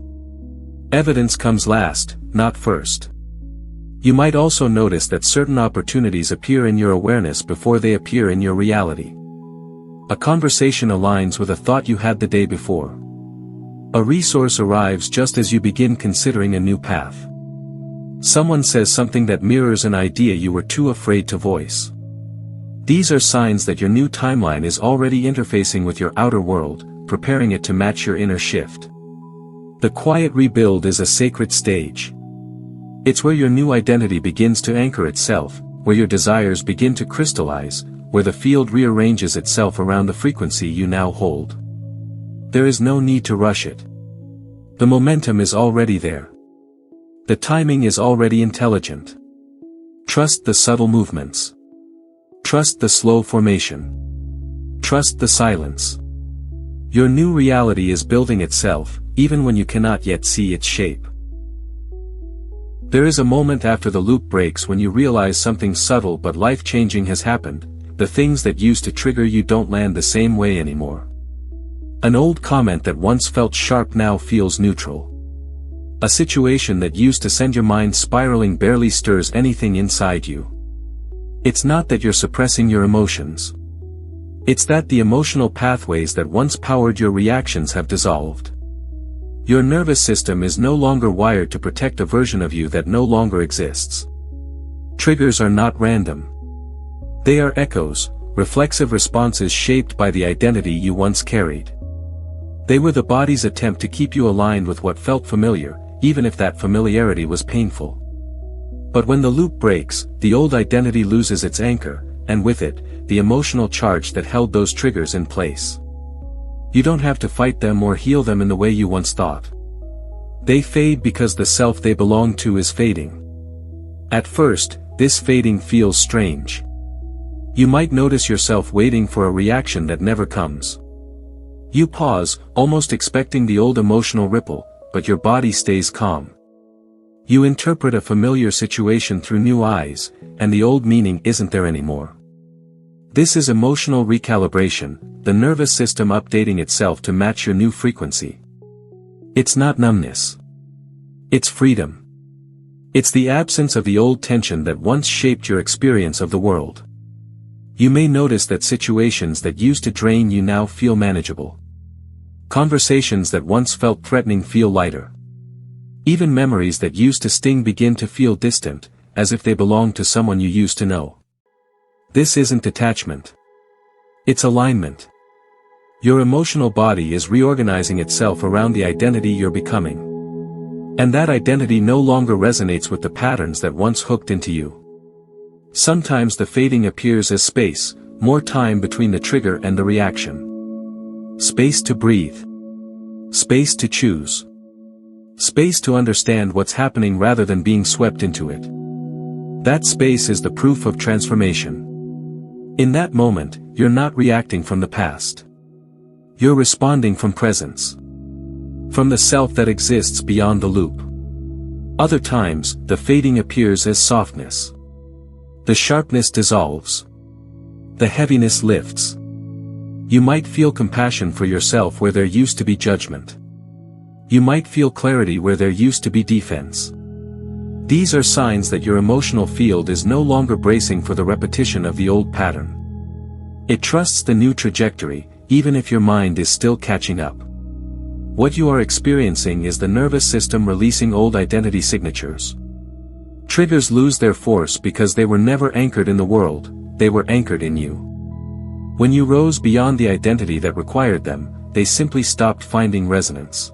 Evidence comes last, not first. You might also notice that certain opportunities appear in your awareness before they appear in your reality. A conversation aligns with a thought you had the day before. A resource arrives just as you begin considering a new path. Someone says something that mirrors an idea you were too afraid to voice. These are signs that your new timeline is already interfacing with your outer world, preparing it to match your inner shift. The quiet rebuild is a sacred stage. It's where your new identity begins to anchor itself, where your desires begin to crystallize, where the field rearranges itself around the frequency you now hold. There is no need to rush it. The momentum is already there. The timing is already intelligent. Trust the subtle movements. Trust the slow formation. Trust the silence. Your new reality is building itself, even when you cannot yet see its shape. There is a moment after the loop breaks when you realize something subtle but life-changing has happened. The things that used to trigger you don't land the same way anymore. An old comment that once felt sharp now feels neutral. A situation that used to send your mind spiraling barely stirs anything inside you. It's not that you're suppressing your emotions. It's that the emotional pathways that once powered your reactions have dissolved. Your nervous system is no longer wired to protect a version of you that no longer exists. Triggers are not random. They are echoes, reflexive responses shaped by the identity you once carried. They were the body's attempt to keep you aligned with what felt familiar, even if that familiarity was painful. But when the loop breaks, the old identity loses its anchor, and with it, the emotional charge that held those triggers in place. You don't have to fight them or heal them in the way you once thought. They fade because the self they belong to is fading. At first, this fading feels strange. You might notice yourself waiting for a reaction that never comes. You pause, almost expecting the old emotional ripple, but your body stays calm. You interpret a familiar situation through new eyes, and the old meaning isn't there anymore. This is emotional recalibration, the nervous system updating itself to match your new frequency. It's not numbness. It's freedom. It's the absence of the old tension that once shaped your experience of the world. You may notice that situations that used to drain you now feel manageable. Conversations that once felt threatening feel lighter. Even memories that used to sting begin to feel distant, as if they belong to someone you used to know. This isn't detachment. It's alignment. Your emotional body is reorganizing itself around the identity you're becoming. And that identity no longer resonates with the patterns that once hooked into you. Sometimes the fading appears as space, more time between the trigger and the reaction. Space to breathe. Space to choose. Space to understand what's happening rather than being swept into it. That space is the proof of transformation. In that moment, you're not reacting from the past. You're responding from presence. From the self that exists beyond the loop. Other times, the fading appears as softness. The sharpness dissolves. The heaviness lifts. You might feel compassion for yourself where there used to be judgment. You might feel clarity where there used to be defense. These are signs that your emotional field is no longer bracing for the repetition of the old pattern. It trusts the new trajectory, even if your mind is still catching up. What you are experiencing is the nervous system releasing old identity signatures. Triggers lose their force because they were never anchored in the world, they were anchored in you. When you rose beyond the identity that required them, they simply stopped finding resonance.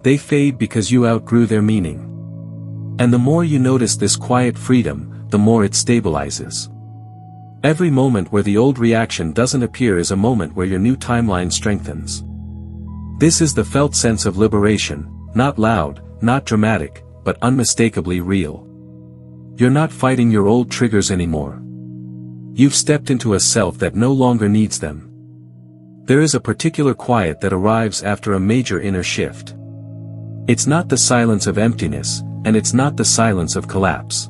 They fade because you outgrew their meaning. And the more you notice this quiet freedom, the more it stabilizes. Every moment where the old reaction doesn't appear is a moment where your new timeline strengthens. This is the felt sense of liberation, not loud, not dramatic, but unmistakably real. You're not fighting your old triggers anymore. You've stepped into a self that no longer needs them. There is a particular quiet that arrives after a major inner shift. It's not the silence of emptiness, and it's not the silence of collapse.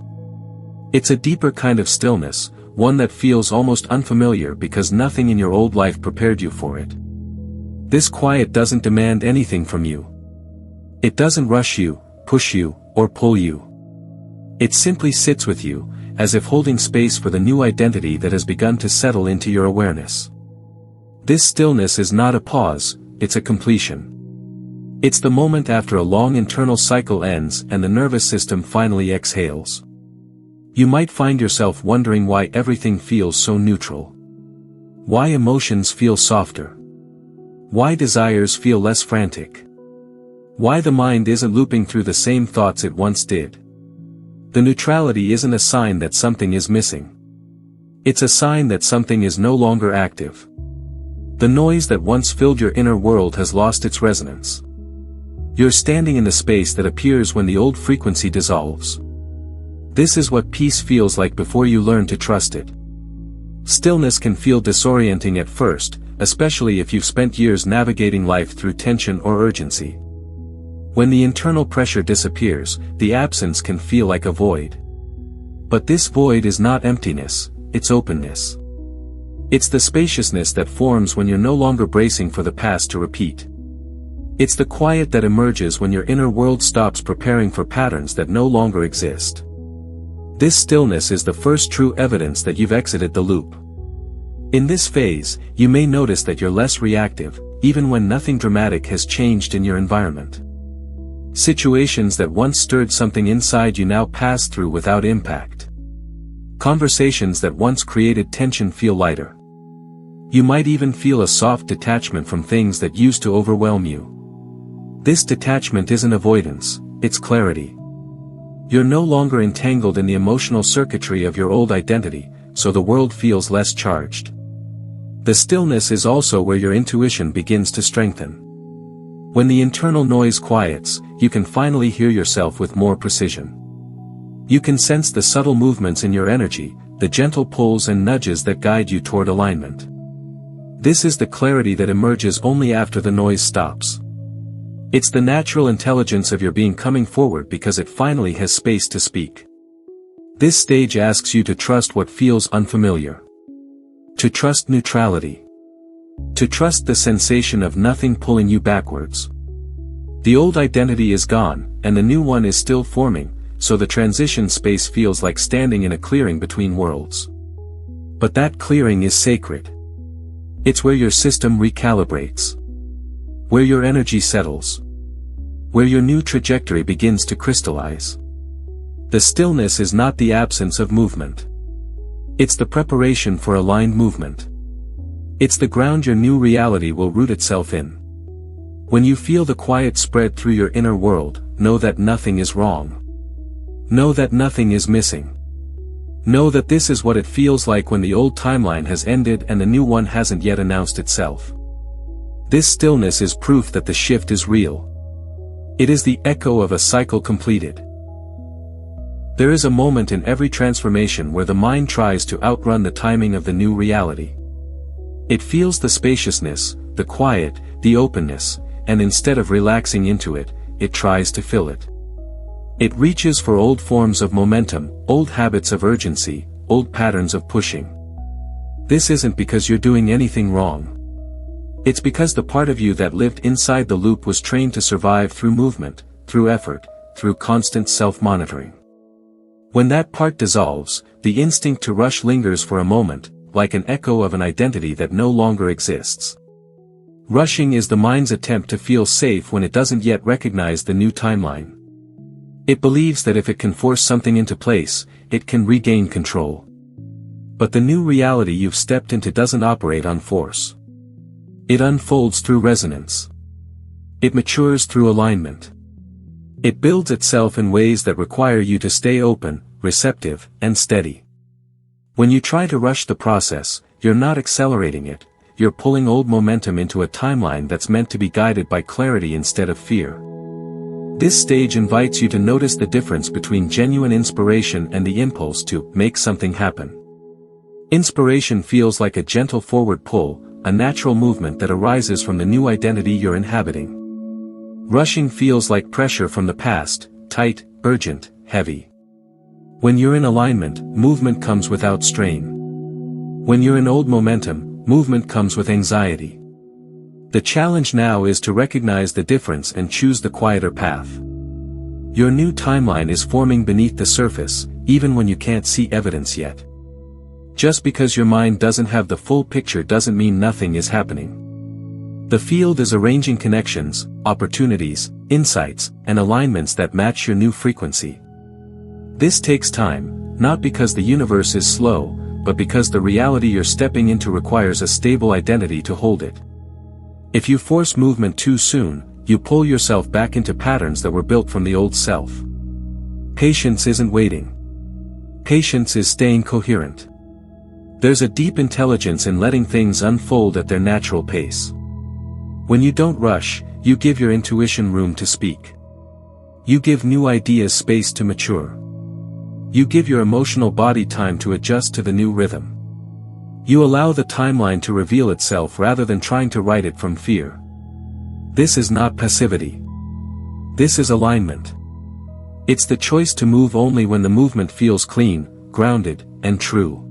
It's a deeper kind of stillness, one that feels almost unfamiliar because nothing in your old life prepared you for it. This quiet doesn't demand anything from you. It doesn't rush you, push you, or pull you. It simply sits with you, as if holding space for the new identity that has begun to settle into your awareness. This stillness is not a pause, it's a completion. It's the moment after a long internal cycle ends and the nervous system finally exhales. You might find yourself wondering why everything feels so neutral. Why emotions feel softer. Why desires feel less frantic. Why the mind isn't looping through the same thoughts it once did. The neutrality isn't a sign that something is missing. It's a sign that something is no longer active. The noise that once filled your inner world has lost its resonance. You're standing in the space that appears when the old frequency dissolves. This is what peace feels like before you learn to trust it. Stillness can feel disorienting at first, especially if you've spent years navigating life through tension or urgency. When the internal pressure disappears, the absence can feel like a void. But this void is not emptiness, it's openness. It's the spaciousness that forms when you're no longer bracing for the past to repeat. It's the quiet that emerges when your inner world stops preparing for patterns that no longer exist. This stillness is the first true evidence that you've exited the loop. In this phase, you may notice that you're less reactive, even when nothing dramatic has changed in your environment. Situations that once stirred something inside you now pass through without impact. Conversations that once created tension feel lighter. You might even feel a soft detachment from things that used to overwhelm you. This detachment isn't avoidance, it's clarity. You're no longer entangled in the emotional circuitry of your old identity, so the world feels less charged. The stillness is also where your intuition begins to strengthen. When the internal noise quiets, you can finally hear yourself with more precision. You can sense the subtle movements in your energy, the gentle pulls and nudges that guide you toward alignment. This is the clarity that emerges only after the noise stops. It's the natural intelligence of your being coming forward because it finally has space to speak. This stage asks you to trust what feels unfamiliar. To trust neutrality. To trust the sensation of nothing pulling you backwards. The old identity is gone, and the new one is still forming, so the transition space feels like standing in a clearing between worlds. But that clearing is sacred. It's where your system recalibrates. Where your energy settles. Where your new trajectory begins to crystallize. The stillness is not the absence of movement. It's the preparation for aligned movement. It's the ground your new reality will root itself in. When you feel the quiet spread through your inner world, know that nothing is wrong. Know that nothing is missing. Know that this is what it feels like when the old timeline has ended and the new one hasn't yet announced itself. This stillness is proof that the shift is real. It is the echo of a cycle completed. There is a moment in every transformation where the mind tries to outrun the timing of the new reality. It feels the spaciousness, the quiet, the openness, and instead of relaxing into it, it tries to fill it. It reaches for old forms of momentum, old habits of urgency, old patterns of pushing. This isn't because you're doing anything wrong. It's because the part of you that lived inside the loop was trained to survive through movement, through effort, through constant self-monitoring. When that part dissolves, the instinct to rush lingers for a moment, like an echo of an identity that no longer exists. Rushing is the mind's attempt to feel safe when it doesn't yet recognize the new timeline. It believes that if it can force something into place, it can regain control. But the new reality you've stepped into doesn't operate on force. It unfolds through resonance. It matures through alignment. It builds itself in ways that require you to stay open, receptive, and steady. When you try to rush the process, you're not accelerating it, you're pulling old momentum into a timeline that's meant to be guided by clarity instead of fear. This stage invites you to notice the difference between genuine inspiration and the impulse to make something happen. Inspiration feels like a gentle forward pull, a natural movement that arises from the new identity you're inhabiting. Rushing feels like pressure from the past, tight, urgent, heavy. When you're in alignment, movement comes without strain. When you're in old momentum, movement comes with anxiety. The challenge now is to recognize the difference and choose the quieter path. Your new timeline is forming beneath the surface, even when you can't see evidence yet. Just because your mind doesn't have the full picture doesn't mean nothing is happening. The field is arranging connections, opportunities, insights, and alignments that match your new frequency. This takes time, not because the universe is slow, but because the reality you're stepping into requires a stable identity to hold it. If you force movement too soon, you pull yourself back into patterns that were built from the old self. Patience isn't waiting. Patience is staying coherent. There's a deep intelligence in letting things unfold at their natural pace. When you don't rush, you give your intuition room to speak. You give new ideas space to mature. You give your emotional body time to adjust to the new rhythm. You allow the timeline to reveal itself rather than trying to write it from fear. This is not passivity. This is alignment. It's the choice to move only when the movement feels clean, grounded, and true.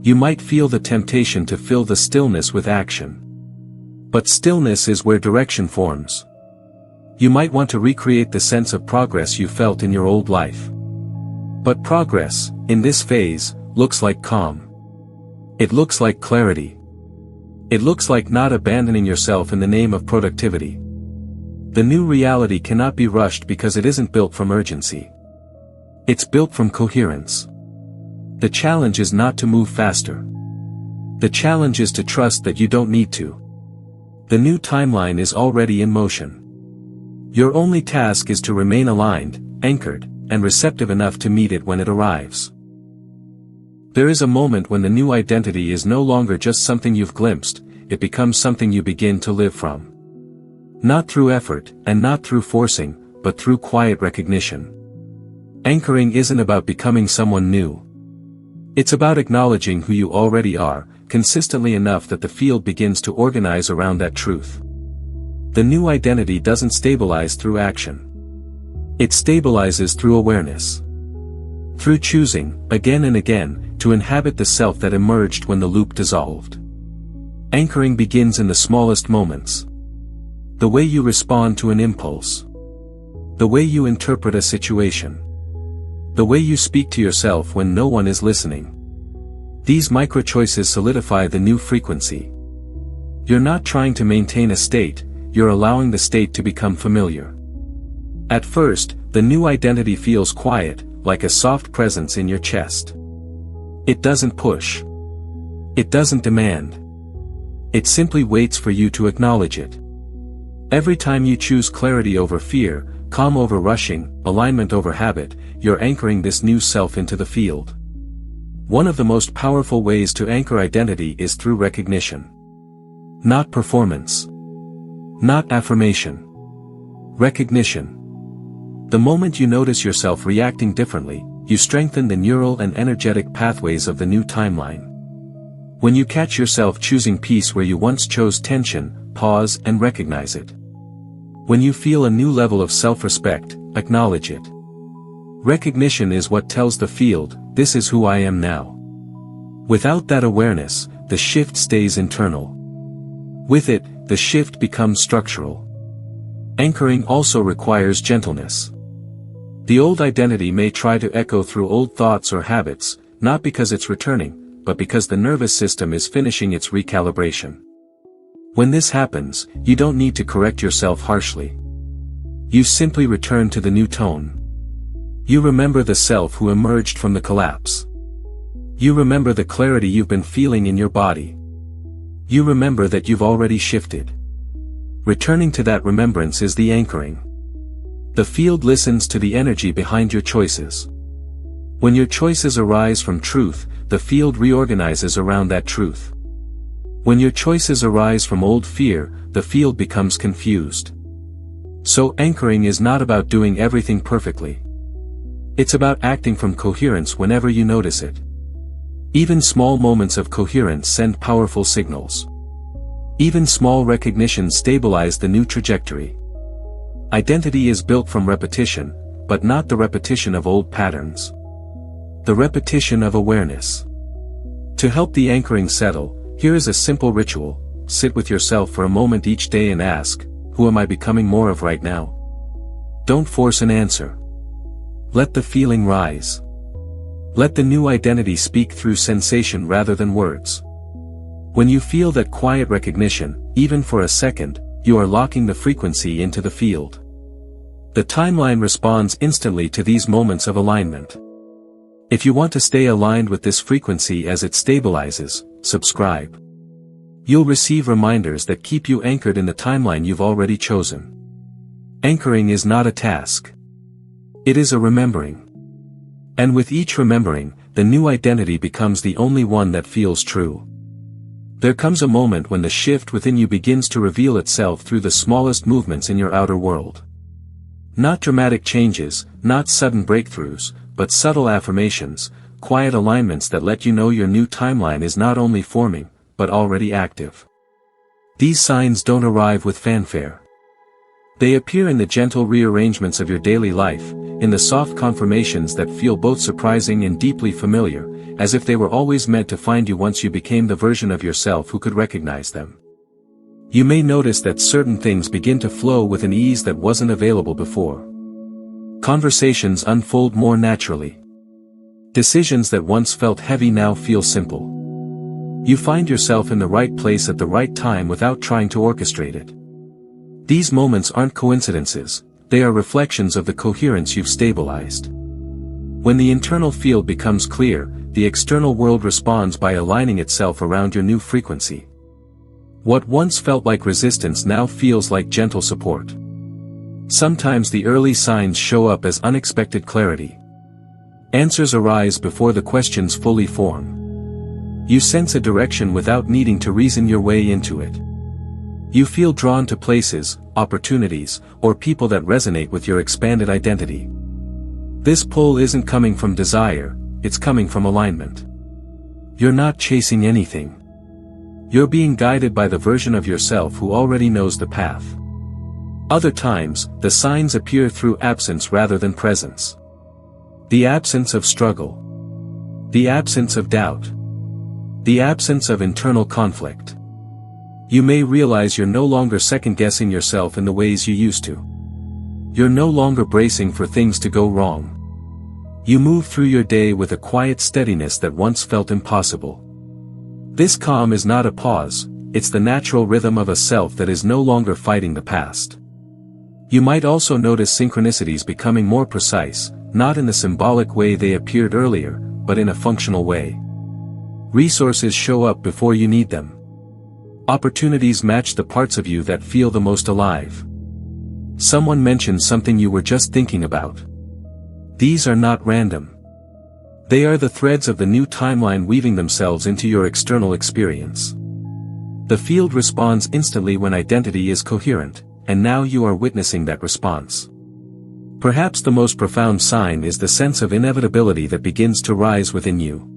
You might feel the temptation to fill the stillness with action. But stillness is where direction forms. You might want to recreate the sense of progress you felt in your old life. But progress, in this phase, looks like calm. It looks like clarity. It looks like not abandoning yourself in the name of productivity. The new reality cannot be rushed because it isn't built from urgency. It's built from coherence. The challenge is not to move faster. The challenge is to trust that you don't need to. The new timeline is already in motion. Your only task is to remain aligned, anchored, and receptive enough to meet it when it arrives. There is a moment when the new identity is no longer just something you've glimpsed, it becomes something you begin to live from. Not through effort, and not through forcing, but through quiet recognition. Anchoring isn't about becoming someone new. It's about acknowledging who you already are, consistently enough that the field begins to organize around that truth. The new identity doesn't stabilize through action. It stabilizes through awareness. Through choosing, again and again, to inhabit the self that emerged when the loop dissolved. Anchoring begins in the smallest moments. The way you respond to an impulse. The way you interpret a situation. The way you speak to yourself when no one is listening. These micro-choices solidify the new frequency. You're not trying to maintain a state, you're allowing the state to become familiar. At first, the new identity feels quiet, like a soft presence in your chest. It doesn't push. It doesn't demand. It simply waits for you to acknowledge it. Every time you choose clarity over fear, calm over rushing, alignment over habit, you're anchoring this new self into the field. One of the most powerful ways to anchor identity is through recognition. Not performance. Not affirmation. Recognition. The moment you notice yourself reacting differently, you strengthen the neural and energetic pathways of the new timeline. When you catch yourself choosing peace where you once chose tension, pause and recognize it. When you feel a new level of self-respect, acknowledge it. Recognition is what tells the field, this is who I am now. Without that awareness, the shift stays internal. With it, the shift becomes structural. Anchoring also requires gentleness. The old identity may try to echo through old thoughts or habits, not because it's returning, but because the nervous system is finishing its recalibration. When this happens, you don't need to correct yourself harshly. You simply return to the new tone. You remember the self who emerged from the collapse. You remember the clarity you've been feeling in your body. You remember that you've already shifted. Returning to that remembrance is the anchoring. The field listens to the energy behind your choices. When your choices arise from truth, the field reorganizes around that truth. When your choices arise from old fear, the field becomes confused. So anchoring is not about doing everything perfectly. It's about acting from coherence whenever you notice it. Even small moments of coherence send powerful signals. Even small recognitions stabilize the new trajectory. Identity is built from repetition, but not the repetition of old patterns. The repetition of awareness. To help the anchoring settle, here is a simple ritual. Sit with yourself for a moment each day and ask, who am I becoming more of right now? Don't force an answer. Let the feeling rise. Let the new identity speak through sensation rather than words. When you feel that quiet recognition, even for a second, you are locking the frequency into the field. The timeline responds instantly to these moments of alignment. If you want to stay aligned with this frequency as it stabilizes, subscribe. You'll receive reminders that keep you anchored in the timeline you've already chosen. Anchoring is not a task. It is a remembering. And with each remembering, the new identity becomes the only one that feels true. There comes a moment when the shift within you begins to reveal itself through the smallest movements in your outer world. Not dramatic changes, not sudden breakthroughs, but subtle affirmations, quiet alignments that let you know your new timeline is not only forming, but already active. These signs don't arrive with fanfare. They appear in the gentle rearrangements of your daily life, in the soft confirmations that feel both surprising and deeply familiar, as if they were always meant to find you once you became the version of yourself who could recognize them. You may notice that certain things begin to flow with an ease that wasn't available before. Conversations unfold more naturally. Decisions that once felt heavy now feel simple. You find yourself in the right place at the right time without trying to orchestrate it. These moments aren't coincidences, they are reflections of the coherence you've stabilized. When the internal field becomes clear, the external world responds by aligning itself around your new frequency. What once felt like resistance now feels like gentle support. Sometimes the early signs show up as unexpected clarity. Answers arise before the questions fully form. You sense a direction without needing to reason your way into it. You feel drawn to places, opportunities, or people that resonate with your expanded identity. This pull isn't coming from desire, it's coming from alignment. You're not chasing anything. You're being guided by the version of yourself who already knows the path. Other times, the signs appear through absence rather than presence. The absence of struggle. The absence of doubt. The absence of internal conflict. You may realize you're no longer second-guessing yourself in the ways you used to. You're no longer bracing for things to go wrong. You move through your day with a quiet steadiness that once felt impossible. This calm is not a pause, it's the natural rhythm of a self that is no longer fighting the past. You might also notice synchronicities becoming more precise, not in the symbolic way they appeared earlier, but in a functional way. Resources show up before you need them. Opportunities match the parts of you that feel the most alive. Someone mentions something you were just thinking about. These are not random. They are the threads of the new timeline weaving themselves into your external experience. The field responds instantly when identity is coherent, and now you are witnessing that response. Perhaps the most profound sign is the sense of inevitability that begins to rise within you.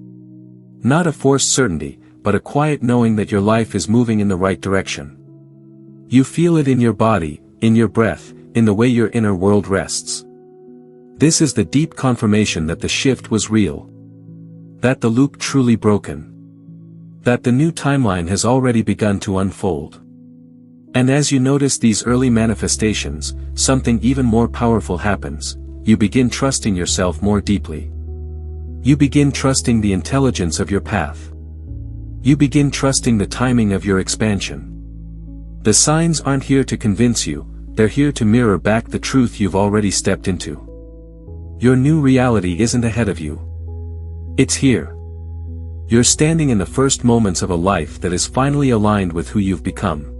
Not a forced certainty, but a quiet knowing that your life is moving in the right direction. You feel it in your body, in your breath, in the way your inner world rests. This is the deep confirmation that the shift was real. That the loop truly broken. That the new timeline has already begun to unfold. And as you notice these early manifestations, something even more powerful happens. You begin trusting yourself more deeply. You begin trusting the intelligence of your path. You begin trusting the timing of your expansion. The signs aren't here to convince you, they're here to mirror back the truth you've already stepped into. Your new reality isn't ahead of you. It's here. You're standing in the first moments of a life that is finally aligned with who you've become.